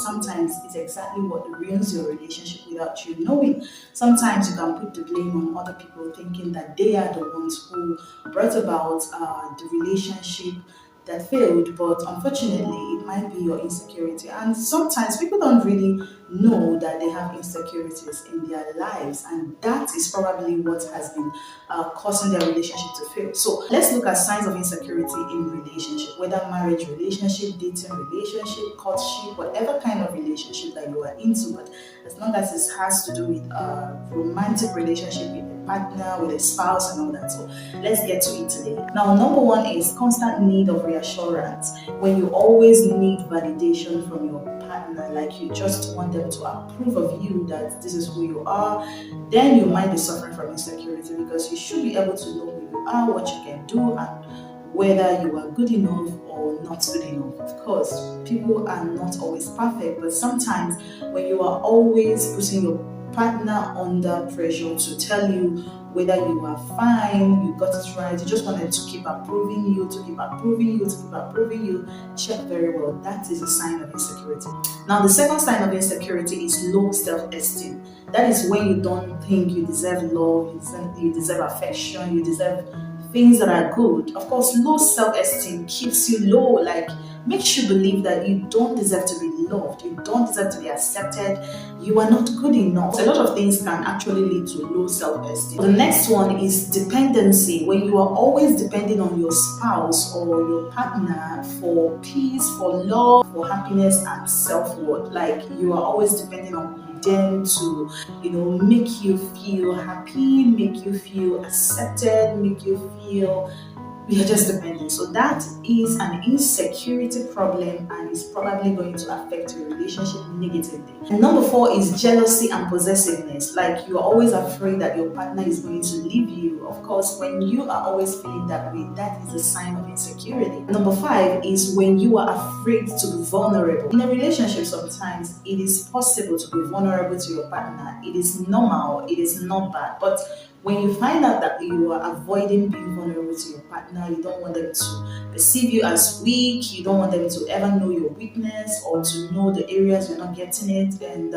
sometimes it's exactly what ruins your relationship without you knowing. Sometimes you can put the blame on other people, thinking that they are the ones who brought about the relationship that failed, but unfortunately it might be your insecurity. And sometimes people don't really know that they have insecurities in their lives, and that is probably what has been causing their relationship to fail. So let's look at signs of insecurity in relationship, whether marriage relationship, dating relationship, courtship, whatever kind of relationship that you are into. But as long as it has to do with a romantic relationship with a partner, with a spouse and all that. So let's get to it today. Now, number one is constant need of reassurance. When you always need validation from your partner, like you just want them to approve of you that this is who you are, then you might be suffering from insecurity, because you should be able to know who you are, what you can do, and whether you are good enough or not good enough. Of course, people are not always perfect, but sometimes when you are always putting your partner under pressure to tell you whether you are fine, you got it right, you just wanted to keep approving you, to keep approving you, to keep approving you, check very well. That is a sign of insecurity. Now, the second sign of insecurity is low self-esteem. That is when you don't think you deserve love, you deserve affection, you deserve things that are good. Of course, low self-esteem keeps you low, like makes you believe that you don't deserve to be loved, you don't deserve to be accepted, you are not good enough. A lot of things can actually lead to low self-esteem. The next one is dependency. When you are always depending on your spouse or your partner for peace, for love, for happiness and self-worth, like you are always depending on them to, make you feel happy, make you feel accepted, make you feel you're just dependent. So that is an insecurity problem, and is probably going to affect your relationship negatively. And number four is jealousy and possessiveness. Like you're always afraid that your partner is going to leave you. Of course, when you are always feeling that way, that is a sign of insecurity. Number five is when you are afraid to be vulnerable. In a relationship, sometimes it is possible to be vulnerable to your partner. It is normal, it is not bad. But when you find out that you are avoiding being vulnerable to your partner, you don't want them to perceive you as weak, you don't want them to ever know your weakness or to know the areas you're not getting it, and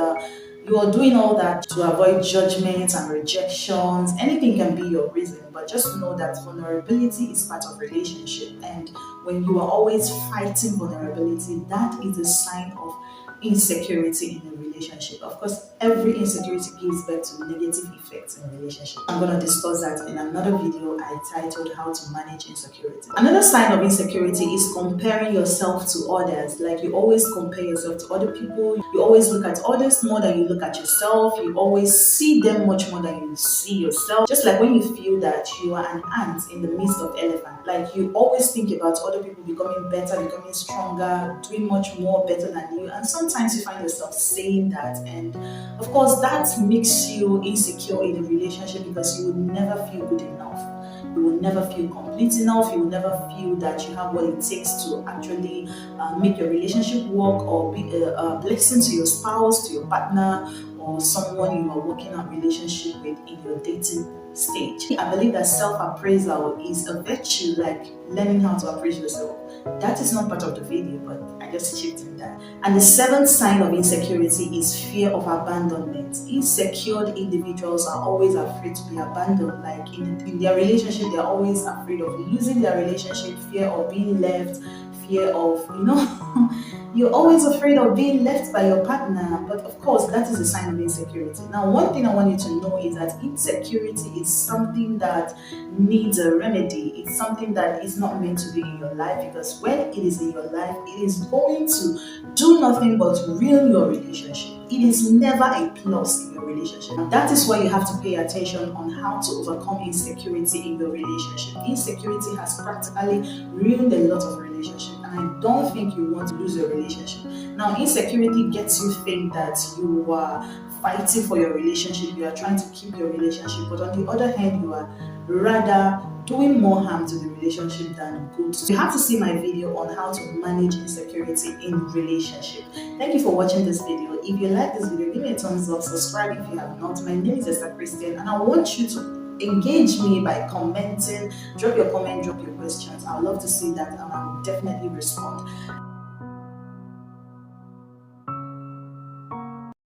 you are doing all that to avoid judgments and rejections. Anything can be your reason, but just know that vulnerability is part of relationship, and when you are always fighting vulnerability, that is a sign of insecurity in a relationship. Of course, every insecurity gives birth to negative effects in a relationship. I'm going to discuss that in another video I titled How to Manage Insecurity. Another sign of insecurity is comparing yourself to others. Like you always compare yourself to other people. You always look at others more than you look at yourself. You always see them much more than you see yourself. Just like when you feel that you are an ant in the midst of elephant. Like you always think about other people becoming better, becoming stronger, doing much more better than you. And sometimes you find yourself saying that, and of course that makes you insecure in a relationship, because you will never feel good enough, you will never feel complete enough, you will never feel that you have what it takes to actually make your relationship work, or be a blessing to your spouse, to your partner, or someone you are working on relationship with in your dating stage. I believe that self-appraisal is a virtue, like learning how to appraise yourself. That is not part of the video, but I just chipped in that. And the seventh sign of insecurity is fear of abandonment. Insecure individuals are always afraid to be abandoned. Like in their relationship, they're always afraid of losing their relationship, fear of being left, fear of, you're always afraid of being left by your partner. But of course, that is a sign of insecurity. Now, one thing I want you to know is that insecurity is something that needs a remedy. It's something that is not meant to be in your life, because when it is in your life, it is going to do nothing but ruin your relationship. It is never a plus in your relationship. And that is why you have to pay attention on how to overcome insecurity in your relationship. Insecurity has practically ruined a lot of relationships, and I don't think you want to lose your relationship. Now, insecurity gets you think that you are fighting for your relationship, you are trying to keep your relationship, but on the other hand, you are rather doing more harm to the relationship than good. So you have to see my video on how to manage insecurity in relationship. Thank you for watching this video. If you like this video, give me a thumbs up, subscribe if you have not. My name is Christian, and I want you to engage me by commenting. Drop your comment, drop your questions. I would love to see that, and I will definitely respond.